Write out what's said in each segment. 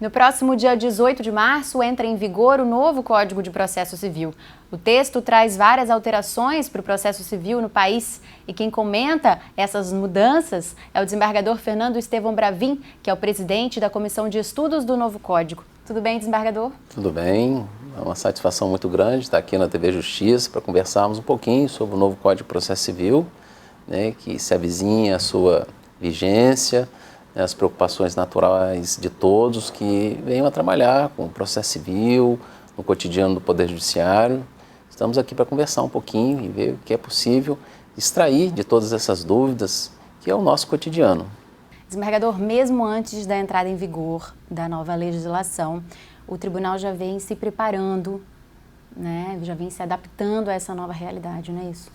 No próximo dia 18 de março, entra em vigor o novo Código de Processo Civil. O texto traz várias alterações para o processo civil no país e quem comenta essas mudanças é o desembargador Fernando Estevão Bravin, que é o presidente da Comissão de Estudos do Novo Código. Tudo bem, desembargador? Tudo bem, é uma satisfação muito grande estar aqui na TV Justiça para conversarmos um pouquinho sobre o novo Código de Processo Civil, que se avizinha a sua vigência, as preocupações naturais de todos que venham a trabalhar com o processo civil, no cotidiano do Poder Judiciário. Estamos aqui para conversar um pouquinho e ver o que é possível extrair de todas essas dúvidas, que é o nosso cotidiano. Desembargador, mesmo antes da entrada em vigor da nova legislação, o tribunal já vem se preparando, já vem se adaptando a essa nova realidade, não é isso?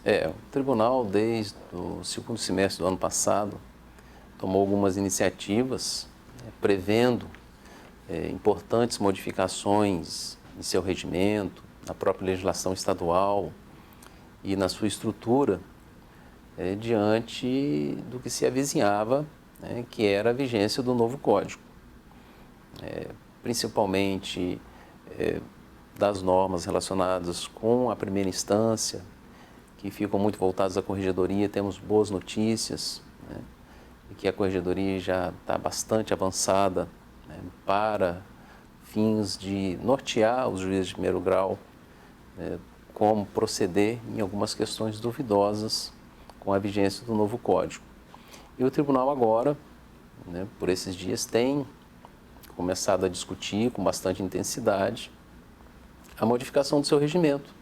O tribunal, desde o segundo semestre do ano passado, tomou algumas iniciativas prevendo importantes modificações em seu regimento, na própria legislação estadual e na sua estrutura, diante do que se avizinhava, que era a vigência do novo Código. Principalmente das normas relacionadas com a primeira instância, que ficam muito voltadas à corregedoria. Temos boas notícias, e que a corregedoria já está bastante avançada para fins de nortear os juízes de primeiro grau, como proceder em algumas questões duvidosas com a vigência do novo Código. E o tribunal agora, por esses dias, tem começado a discutir com bastante intensidade a modificação do seu regimento,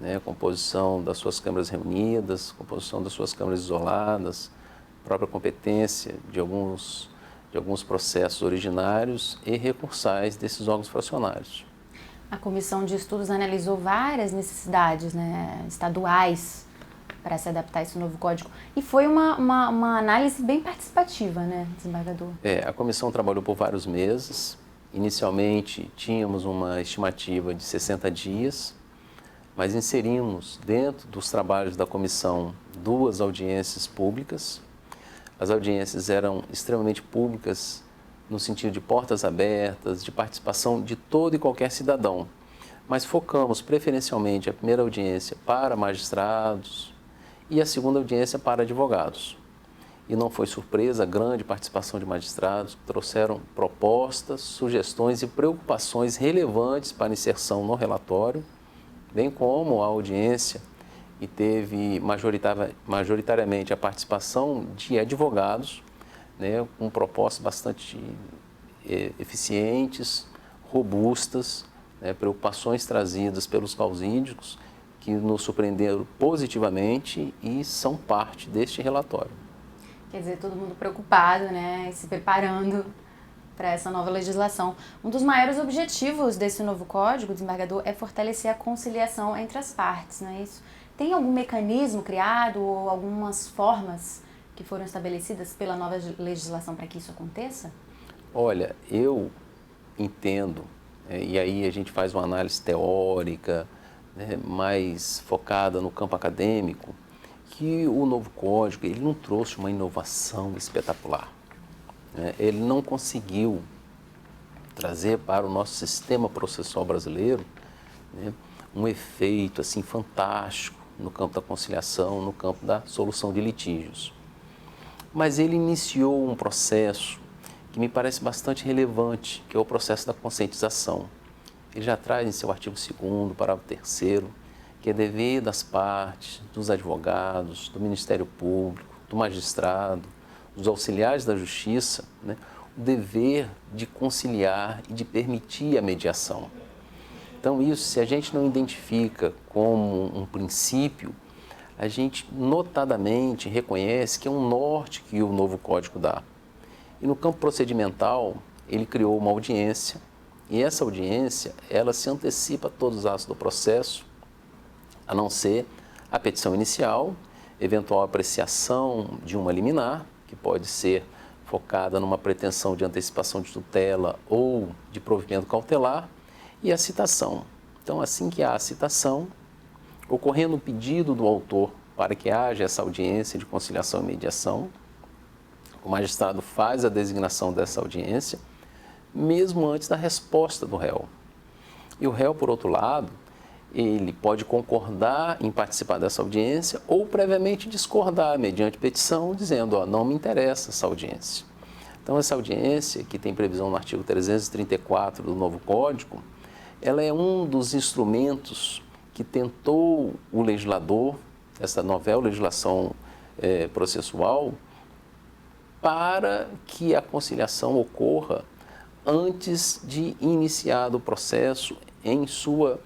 a composição das suas câmaras reunidas, a composição das suas câmaras isoladas, própria competência de alguns processos originários e recursais desses órgãos fracionários. A Comissão de Estudos analisou várias necessidades estaduais para se adaptar a esse novo código. E foi uma análise bem participativa, desembargador? A comissão trabalhou por vários meses. Inicialmente, tínhamos uma estimativa de 60 dias, mas inserimos dentro dos trabalhos da comissão 2 audiências públicas. As audiências eram extremamente públicas, no sentido de portas abertas, de participação de todo e qualquer cidadão. Mas focamos preferencialmente a primeira audiência para magistrados e a segunda audiência para advogados. E não foi surpresa a grande participação de magistrados, que trouxeram propostas, sugestões e preocupações relevantes para inserção no relatório, bem como a audiência, e teve majoritariamente a participação de advogados, com propostas bastante eficientes, robustas, preocupações trazidas pelos causídicos que nos surpreenderam positivamente e são parte deste relatório. Quer dizer, todo mundo preocupado, e se preparando para essa nova legislação. Um dos maiores objetivos desse novo código, desembargador, é fortalecer a conciliação entre as partes, não é isso? Tem algum mecanismo criado ou algumas formas que foram estabelecidas pela nova legislação para que isso aconteça? Olha, eu entendo, e aí a gente faz uma análise teórica, mais focada no campo acadêmico, que o novo código ele não trouxe uma inovação espetacular. Ele não conseguiu trazer para o nosso sistema processual brasileiro um efeito assim fantástico no campo da conciliação, no campo da solução de litígios. Mas ele iniciou um processo que me parece bastante relevante, que é o processo da conscientização. Ele já traz em seu artigo 2º, parágrafo 3º, que é dever das partes, dos advogados, do Ministério Público, do magistrado, dos auxiliares da Justiça, o dever de conciliar e de permitir a mediação. Então, isso, se a gente não identifica como um princípio, a gente notadamente reconhece que é um norte que o novo código dá. E no campo procedimental, ele criou uma audiência, e essa audiência, ela se antecipa a todos os atos do processo, a não ser a petição inicial, eventual apreciação de uma liminar, que pode ser focada numa pretensão de antecipação de tutela ou de provimento cautelar, e a citação. Então, assim que há a citação, ocorrendo o pedido do autor para que haja essa audiência de conciliação e mediação, o magistrado faz a designação dessa audiência, mesmo antes da resposta do réu. E o réu, por outro lado, ele pode concordar em participar dessa audiência ou previamente discordar mediante petição, dizendo, ó, não me interessa essa audiência. Então, essa audiência, que tem previsão no artigo 334 do novo Código, ela é um dos instrumentos que tentou o legislador, essa nova legislação processual, para que a conciliação ocorra antes de iniciado o processo em sua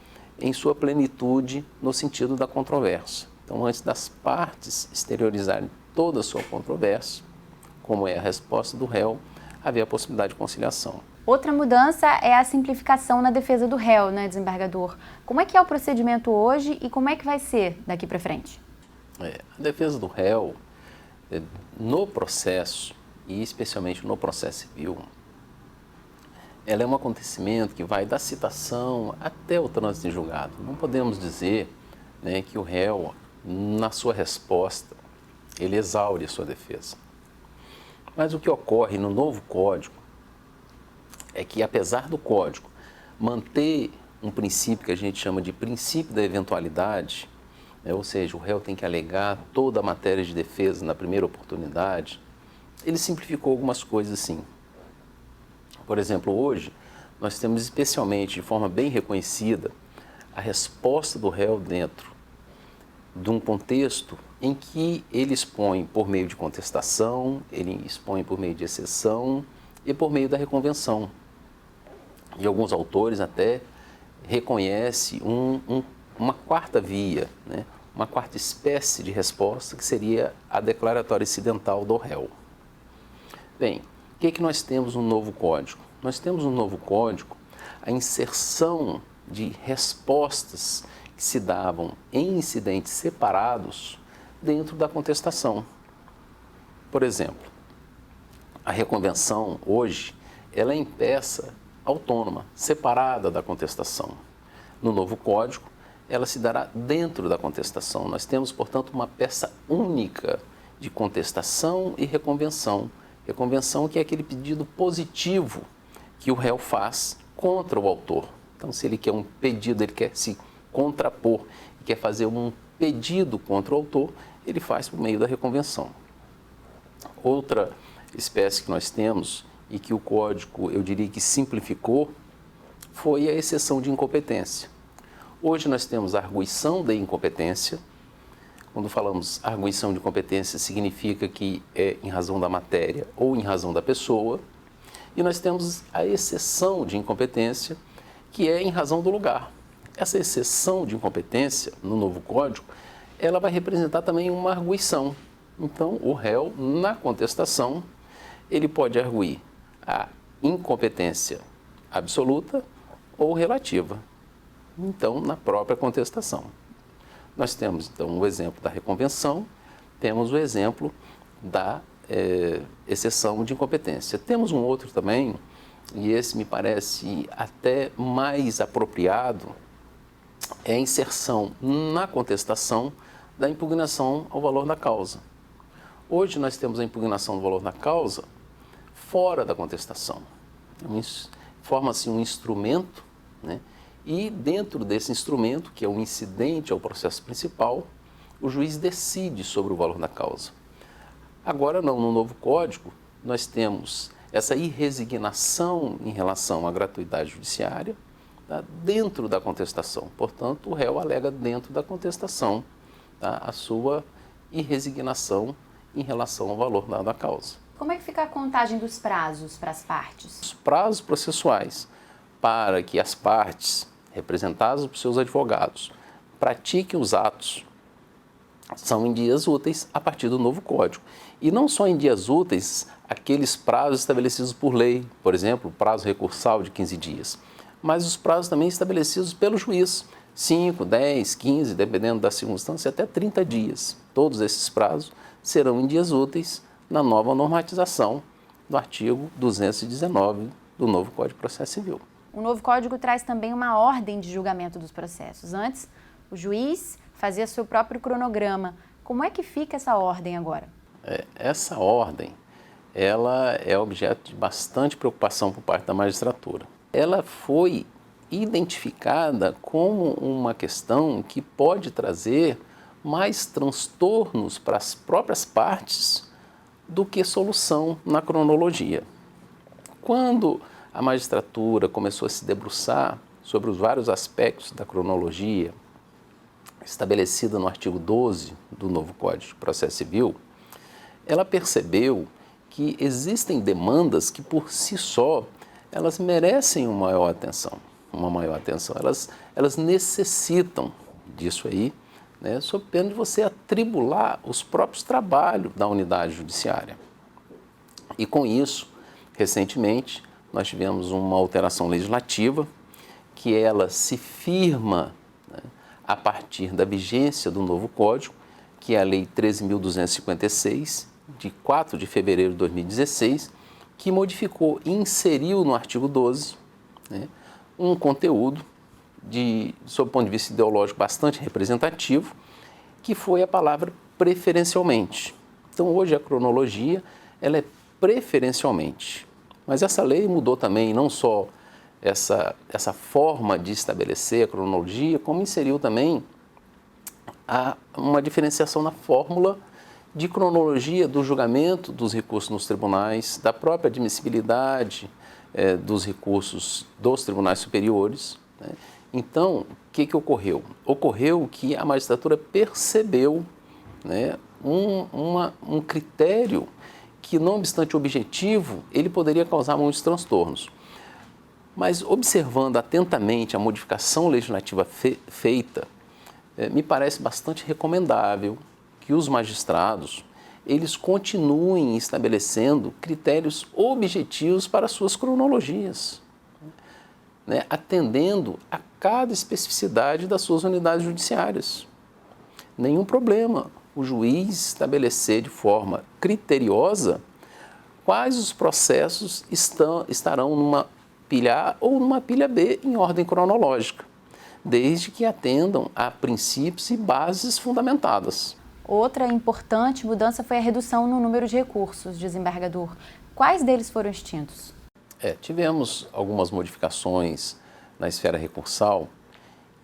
plenitude no sentido da controvérsia. Então, antes das partes exteriorizarem toda a sua controvérsia, como é a resposta do réu, havia a possibilidade de conciliação. Outra mudança é a simplificação na defesa do réu, né, desembargador? Como é que é o procedimento hoje e como é que vai ser daqui para frente? A defesa do réu, no processo, e especialmente no processo civil, ela é um acontecimento que vai da citação até o trânsito em julgado. Não podemos dizer, né, que o réu, na sua resposta, ele exaure a sua defesa. Mas o que ocorre no novo Código é que, apesar do Código manter um princípio que a gente chama de princípio da eventualidade, né, ou seja, o réu tem que alegar toda a matéria de defesa na primeira oportunidade, ele simplificou algumas coisas assim. Por exemplo, hoje, nós temos especialmente, de forma bem reconhecida, a resposta do réu dentro de um contexto em que ele expõe por meio de contestação, ele expõe por meio de exceção e por meio da reconvenção. E alguns autores até reconhecem uma quarta via, né? Uma quarta espécie de resposta, que seria a declaratória incidental do réu. Bem, o que nós temos no novo Código? Nós temos no novo Código a inserção de respostas que se davam em incidentes separados dentro da contestação. Por exemplo, a reconvenção hoje, ela é em peça autônoma, separada da contestação. No novo Código, ela se dará dentro da contestação. Nós temos, portanto, uma peça única de contestação e reconvenção. Reconvenção, que é aquele pedido positivo que o réu faz contra o autor. Então, se ele quer um pedido, ele quer se contrapor, quer fazer um pedido contra o autor, ele faz por meio da reconvenção. Outra espécie que nós temos e que o Código, eu diria que simplificou, foi a exceção de incompetência. Hoje nós temos a arguição da incompetência. Quando falamos arguição de incompetência, significa que é em razão da matéria ou em razão da pessoa. E nós temos a exceção de incompetência, que é em razão do lugar. Essa exceção de incompetência, no novo Código, ela vai representar também uma arguição. Então, o réu, na contestação, ele pode arguir a incompetência absoluta ou relativa. Então, na própria contestação. Nós temos, então, o exemplo da reconvenção, temos o exemplo da exceção de incompetência. Temos um outro também, e esse me parece até mais apropriado, é a inserção na contestação da impugnação ao valor da causa. Hoje nós temos a impugnação do valor da causa fora da contestação. Forma-se um instrumento, né? E dentro desse instrumento, que é um incidente ao processo principal, o juiz decide sobre o valor da causa. Agora não, no novo Código, nós temos essa irresignação em relação à gratuidade judiciária, tá, dentro da contestação. Portanto, o réu alega dentro da contestação, tá, a sua irresignação em relação ao valor da causa. Como é que fica a contagem dos prazos para as partes? Os prazos processuais para que as partes, representadas por seus advogados, pratiquem os atos, são em dias úteis a partir do novo Código. E não só em dias úteis, aqueles prazos estabelecidos por lei, por exemplo, o prazo recursal de 15 dias, mas os prazos também estabelecidos pelo juiz, 5, 10, 15, dependendo da circunstância, até 30 dias. Todos esses prazos serão em dias úteis na nova normatização do artigo 219 do novo Código de Processo Civil. O novo Código traz também uma ordem de julgamento dos processos. Antes, o juiz fazia seu próprio cronograma. Como é que fica essa ordem agora? Essa ordem, ela é objeto de bastante preocupação por parte da magistratura. Ela foi identificada como uma questão que pode trazer mais transtornos para as próprias partes do que solução na cronologia. Quando a magistratura começou a se debruçar sobre os vários aspectos da cronologia estabelecida no artigo 12 do novo Código de Processo Civil, ela percebeu que existem demandas que por si só elas merecem uma maior atenção. Elas necessitam disso aí, né, sob pena de você atribular os próprios trabalhos da unidade judiciária. E com isso, recentemente, nós tivemos uma alteração legislativa que ela se firma, né, a partir da vigência do novo Código, que é a Lei 13.256, de 4 de fevereiro de 2016, que modificou e inseriu no artigo 12, né, um conteúdo, sob o ponto de vista ideológico, bastante representativo, que foi a palavra preferencialmente. Então, hoje a cronologia ela é preferencialmente. Mas essa lei mudou também não só essa forma de estabelecer a cronologia, como inseriu também uma diferenciação na fórmula de cronologia do julgamento dos recursos nos tribunais, da própria admissibilidade dos recursos dos tribunais superiores, né? Então, o que ocorreu? Ocorreu que a magistratura percebeu, né, um critério que, não obstante objetivo, ele poderia causar muitos transtornos. Mas, observando atentamente a modificação legislativa feita, me parece bastante recomendável que os magistrados eles continuem estabelecendo critérios objetivos para suas cronologias, né, atendendo a cada especificidade das suas unidades judiciárias. Nenhum problema o juiz estabelecer de forma criteriosa quais os processos estarão numa pilha A ou numa pilha B em ordem cronológica, desde que atendam a princípios e bases fundamentadas. Outra importante mudança foi a redução no número de recursos, desembargador. Quais deles foram extintos? Tivemos algumas modificações na esfera recursal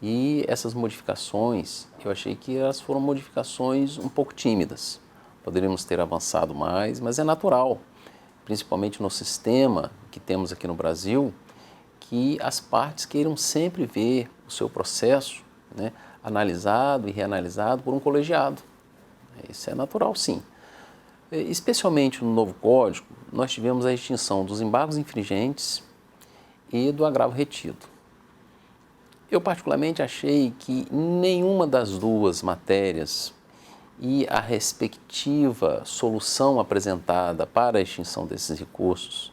e essas modificações, eu achei que elas foram modificações um pouco tímidas. Poderíamos ter avançado mais, mas é natural, principalmente no sistema que temos aqui no Brasil, que as partes queiram sempre ver o seu processo, né, analisado e reanalisado por um colegiado. Isso é natural, sim. Especialmente no novo Código, nós tivemos a extinção dos embargos infringentes e do agravo retido. Eu particularmente achei que nenhuma das duas matérias e a respectiva solução apresentada para a extinção desses recursos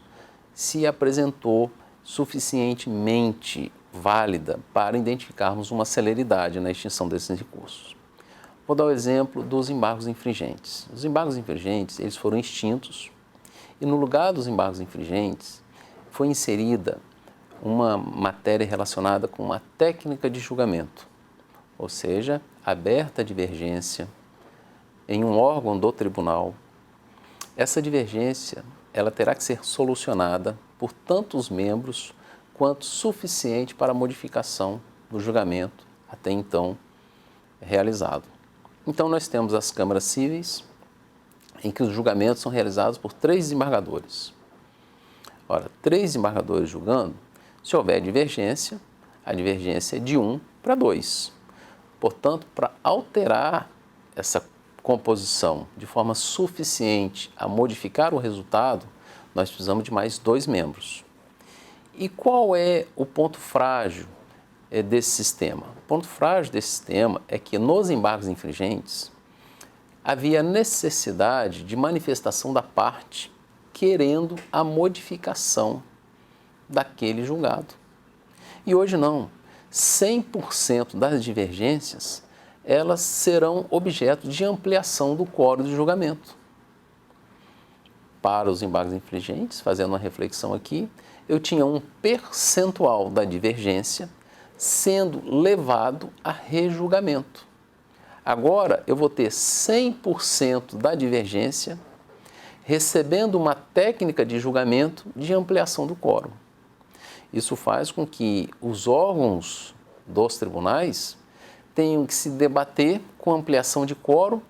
se apresentou suficientemente válida para identificarmos uma celeridade na extinção desses recursos. Vou dar o exemplo dos embargos infringentes. Os embargos infringentes eles foram extintos e no lugar dos embargos infringentes foi inserida uma matéria relacionada com uma técnica de julgamento, ou seja, aberta a divergência em um órgão do tribunal. Essa divergência ela terá que ser solucionada por tantos membros quanto suficiente para a modificação do julgamento até então realizado. Então nós temos as câmaras cíveis, em que os julgamentos são realizados por 3 desembargadores. Ora, 3 desembargadores julgando, se houver divergência, a divergência é de 1 para 2. Portanto, para alterar essa composição de forma suficiente a modificar o resultado, nós precisamos de mais 2 membros. E qual é o ponto frágil desse sistema? O ponto frágil desse sistema é que nos embargos infringentes havia necessidade de manifestação da parte querendo a modificação daquele julgado. E hoje não. 100% das divergências elas serão objeto de ampliação do quórum de julgamento. Para os embargos infringentes, fazendo uma reflexão aqui, eu tinha um percentual da divergência sendo levado a rejulgamento. Agora eu vou ter 100% da divergência recebendo uma técnica de julgamento de ampliação do quórum. Isso faz com que os órgãos dos tribunais tenham que se debater com ampliação de quórum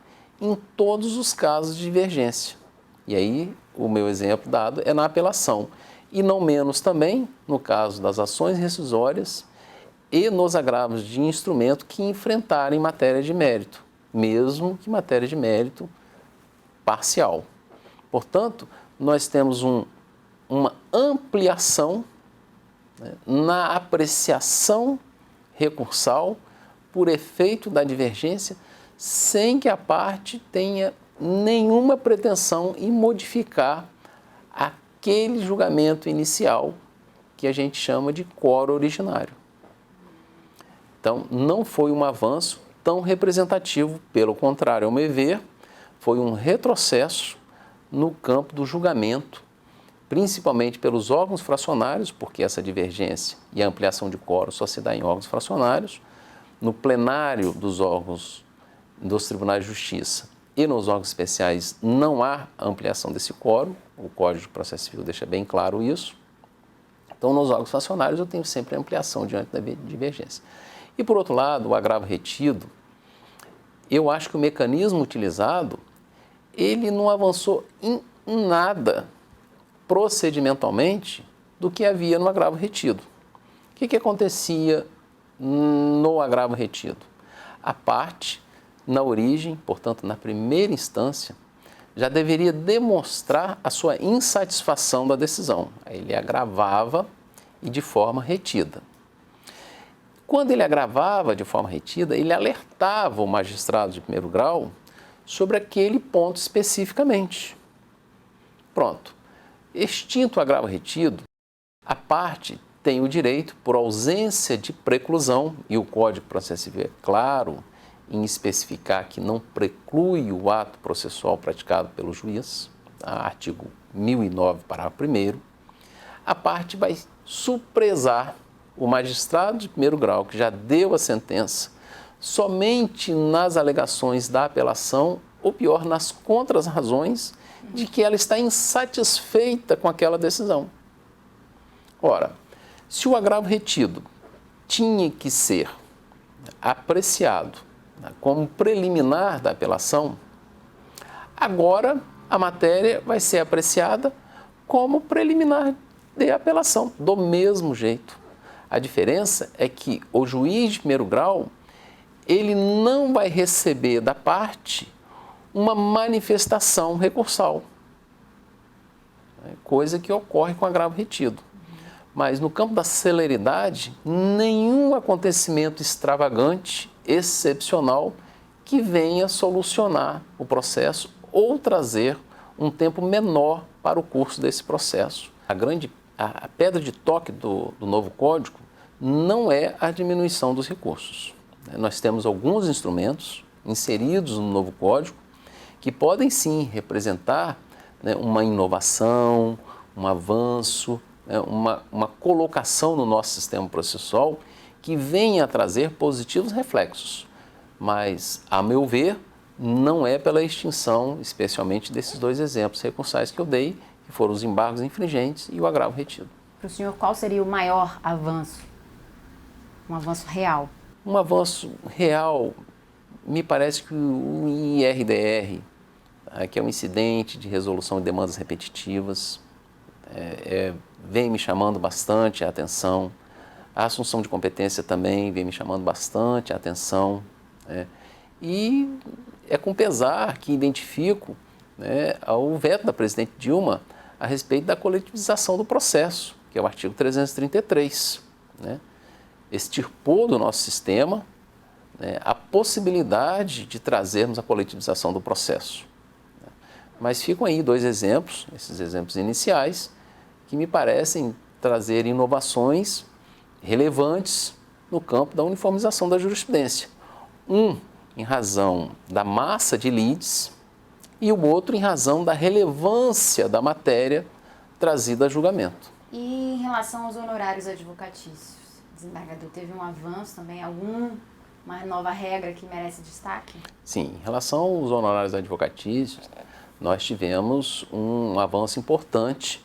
em todos os casos de divergência. E aí, o meu exemplo dado é na apelação. E não menos também no caso das ações rescisórias e nos agravos de instrumento que enfrentarem matéria de mérito, mesmo que matéria de mérito parcial. Portanto, nós temos uma ampliação, né, na apreciação recursal por efeito da divergência, sem que a parte tenha nenhuma pretensão em modificar aquele julgamento inicial que a gente chama de quórum originário. Então, não foi um avanço tão representativo, pelo contrário, ao meu ver, foi um retrocesso no campo do julgamento, principalmente pelos órgãos fracionários, porque essa divergência e a ampliação de quórum só se dá em órgãos fracionários, no plenário dos órgãos dos tribunais de justiça e nos órgãos especiais não há ampliação desse quórum, o Código de Processo Civil deixa bem claro isso. Então, nos órgãos fracionários eu tenho sempre ampliação diante da divergência. E, por outro lado, o agravo retido, eu acho que o mecanismo utilizado, ele não avançou em nada procedimentalmente do que havia no agravo retido. O que acontecia no agravo retido? A parte, na origem, portanto, na primeira instância, já deveria demonstrar a sua insatisfação da decisão. Aí ele agravava e de forma retida. Quando ele agravava de forma retida, ele alertava o magistrado de primeiro grau sobre aquele ponto especificamente. Pronto. Extinto o agravo retido, a parte tem o direito, por ausência de preclusão, e o Código de Processo Civil é claro em especificar que não preclui o ato processual praticado pelo juiz, artigo 1009, parágrafo 1º, a parte vai supresar o magistrado de primeiro grau, que já deu a sentença, somente nas alegações da apelação, ou pior, nas contras-razões de que ela está insatisfeita com aquela decisão. Ora, se o agravo retido tinha que ser apreciado como preliminar da apelação, agora a matéria vai ser apreciada como preliminar de apelação, do mesmo jeito. A diferença é que o juiz de primeiro grau, ele não vai receber da parte uma manifestação recursal, coisa que ocorre com agravo retido. Mas no campo da celeridade, nenhum acontecimento extravagante, excepcional, que venha solucionar o processo ou trazer um tempo menor para o curso desse processo. A pedra de toque do novo Código não é a diminuição dos recursos. Nós temos alguns instrumentos inseridos no novo Código que podem sim representar, né, uma inovação, um avanço, né, uma colocação no nosso sistema processual que venha a trazer positivos reflexos. Mas, a meu ver, não é pela extinção, especialmente desses dois exemplos recursais que eu dei, que foram os embargos infringentes e o agravo retido. Para o senhor, qual seria o maior avanço? Um avanço real? Um avanço real, me parece que o IRDR, que é um incidente de resolução de demandas repetitivas, vem me chamando bastante a atenção. A assunção de competência também vem me chamando bastante a atenção. E é com pesar que identifico, né, o veto da presidente Dilma a respeito da coletivização do processo, que é o artigo 333, né? Extirpou do nosso sistema, né, a possibilidade de trazermos a coletivização do processo. Mas ficam aí dois exemplos, esses exemplos iniciais, que me parecem trazer inovações relevantes no campo da uniformização da jurisprudência. Um em razão da massa de lides e o outro em razão da relevância da matéria trazida a julgamento. E em relação aos honorários advocatícios, desembargador, teve um avanço também, uma nova regra que merece destaque? Sim, em relação aos honorários advocatícios, nós tivemos um avanço importante,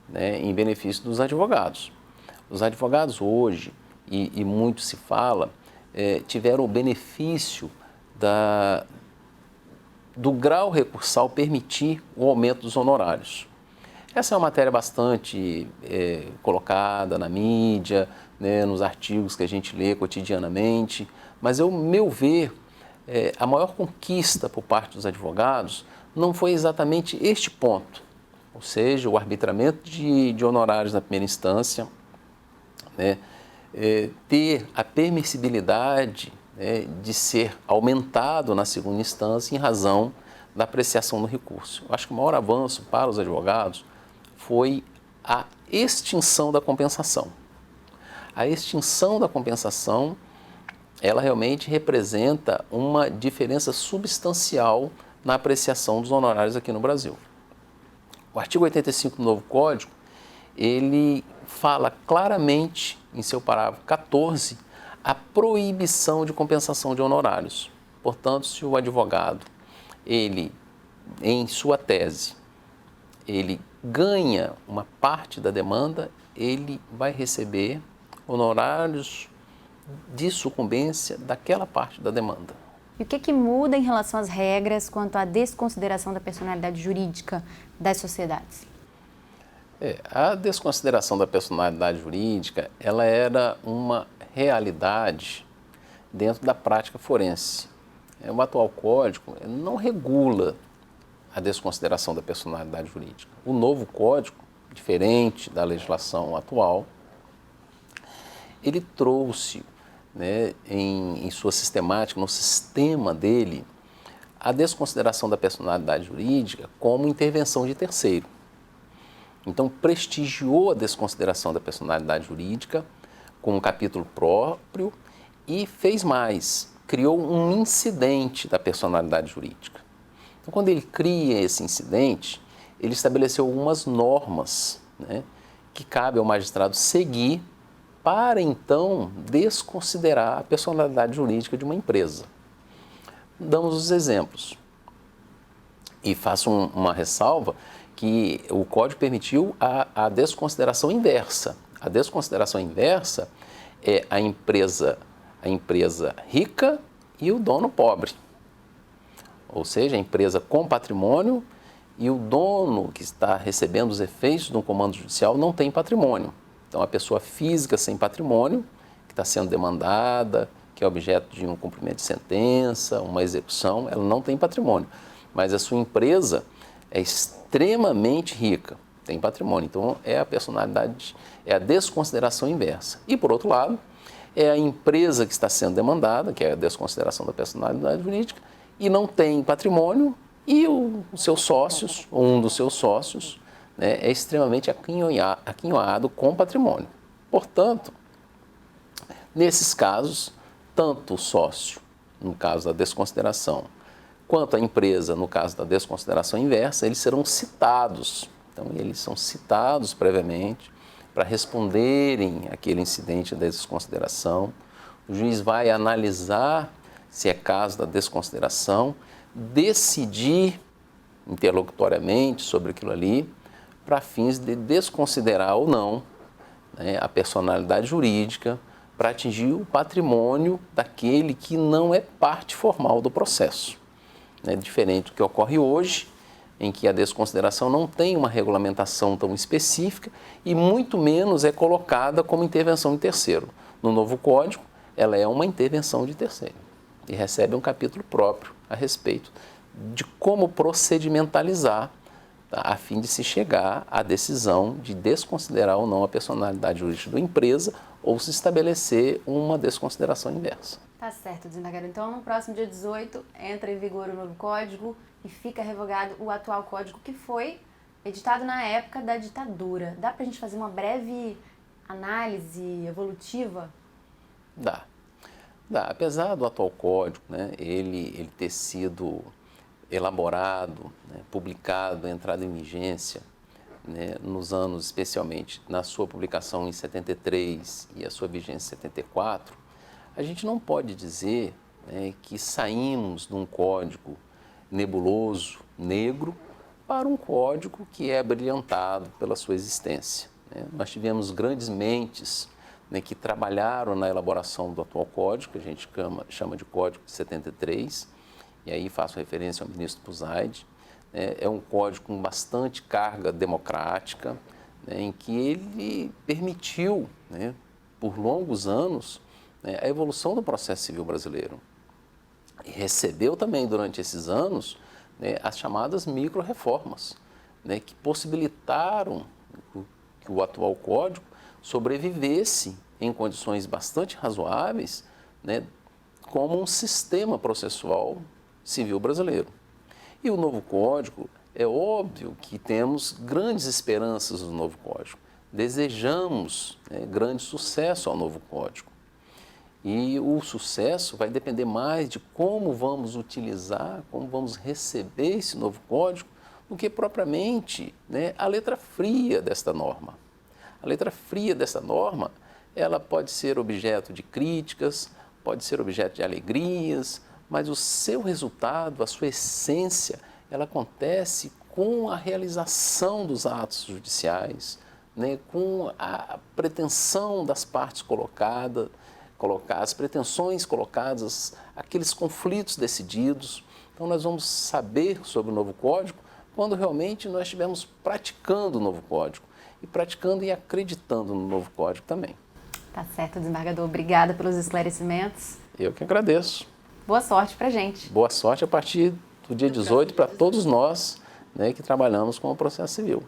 né, em benefício dos advogados. Os advogados hoje, e muito se fala, tiveram o benefício do grau recursal permitir o aumento dos honorários. Essa é uma matéria bastante colocada na mídia, né, nos artigos que a gente lê cotidianamente, mas, ao meu ver, a maior conquista por parte dos advogados não foi exatamente este ponto, ou seja, o arbitramento de honorários na primeira instância, né, ter a permissibilidade, né, de ser aumentado na segunda instância em razão da apreciação do recurso. Eu acho que o maior avanço para os advogados foi a extinção da compensação. A extinção da compensação, ela realmente representa uma diferença substancial na apreciação dos honorários aqui no Brasil. O artigo 85 do novo Código, ele fala claramente, em seu parágrafo 14, a proibição de compensação de honorários. Portanto, se o advogado, ele, em sua tese, ele ganha uma parte da demanda, ele vai receber honorários de sucumbência daquela parte da demanda. E o que muda em relação às regras quanto à desconsideração da personalidade jurídica das sociedades? A desconsideração da personalidade jurídica, ela era uma realidade dentro da prática forense. O atual código não regula a desconsideração da personalidade jurídica. O novo código, diferente da legislação atual, ele trouxe, né, em sua sistemática, no sistema dele, a desconsideração da personalidade jurídica como intervenção de terceiro. Então, prestigiou a desconsideração da personalidade jurídica com um capítulo próprio e fez mais, criou um incidente da personalidade jurídica. Então, quando ele cria esse incidente, ele estabeleceu algumas normas, né, que cabe ao magistrado seguir para, então, desconsiderar a personalidade jurídica de uma empresa. Damos os exemplos. E faço uma ressalva que o Código permitiu a desconsideração inversa. A desconsideração inversa é a empresa rica e o dono pobre. Ou seja, a empresa com patrimônio e o dono que está recebendo os efeitos de um comando judicial não tem patrimônio. Então, a pessoa física sem patrimônio, que está sendo demandada, que é objeto de um cumprimento de sentença, uma execução, ela não tem patrimônio. Mas a sua empresa é extremamente rica, tem patrimônio. Então, é a personalidade, é a desconsideração inversa. E, por outro lado, é a empresa que está sendo demandada, que é a desconsideração da personalidade jurídica, e não tem patrimônio, e os seus sócios, ou um dos seus sócios, né, é extremamente aquinhoado com patrimônio. Portanto, nesses casos, tanto o sócio, no caso da desconsideração, quanto a empresa, no caso da desconsideração inversa, eles serão citados. Então, eles são citados previamente para responderem àquele incidente da desconsideração. O juiz vai analisar se é caso da desconsideração, decidir interlocutoriamente sobre aquilo ali, para fins de desconsiderar ou não, né, a personalidade jurídica, para atingir o patrimônio daquele que não é parte formal do processo. Diferente do que ocorre hoje, em que a desconsideração não tem uma regulamentação tão específica e muito menos é colocada como intervenção de terceiro. No novo Código, ela é uma intervenção de terceiro e recebe um capítulo próprio a respeito de como procedimentalizar, tá, a fim de se chegar à decisão de desconsiderar ou não a personalidade jurídica da empresa ou se estabelecer uma desconsideração inversa. Tá certo, desembargador. Então, no próximo dia 18, entra em vigor o novo código e fica revogado o atual código que foi editado na época da ditadura. Dá pra gente fazer uma breve análise evolutiva? Dá. Apesar do atual código, né, ele ter sido elaborado, né, publicado, entrado em vigência, né, nos anos, especialmente na sua publicação em 73 e a sua vigência em 74, a gente não pode dizer, né, que saímos de um código nebuloso, negro, para um código que é brilhantado pela sua existência, né? Nós tivemos grandes mentes, né, que trabalharam na elaboração do atual código, que a gente chama de Código de 73, e aí faço referência ao ministro Pusaid. É um código com bastante carga democrática, né, em que ele permitiu, né, por longos anos, né, a evolução do processo civil brasileiro. E recebeu também, durante esses anos, né, as chamadas micro-reformas, né, que possibilitaram que o atual código sobrevivesse em condições bastante razoáveis, né, como um sistema processual civil brasileiro. E o novo código, é óbvio que temos grandes esperanças no novo código. Desejamos, né, grande sucesso ao novo código. E o sucesso vai depender mais de como vamos utilizar, como vamos receber esse novo código, do que propriamente, né, a letra fria desta norma. A letra fria dessa norma, ela pode ser objeto de críticas, pode ser objeto de alegrias, mas o seu resultado, a sua essência, ela acontece com a realização dos atos judiciais, né, com a pretensão das partes colocadas, as pretensões colocadas, aqueles conflitos decididos. Então nós vamos saber sobre o novo código quando realmente nós estivermos praticando o novo código, e praticando e acreditando no novo código também. Tá certo, desembargador. Obrigada pelos esclarecimentos. Eu que agradeço. Boa sorte pra gente. Boa sorte a partir do dia 18 para todos nós, né, que trabalhamos com o processo civil.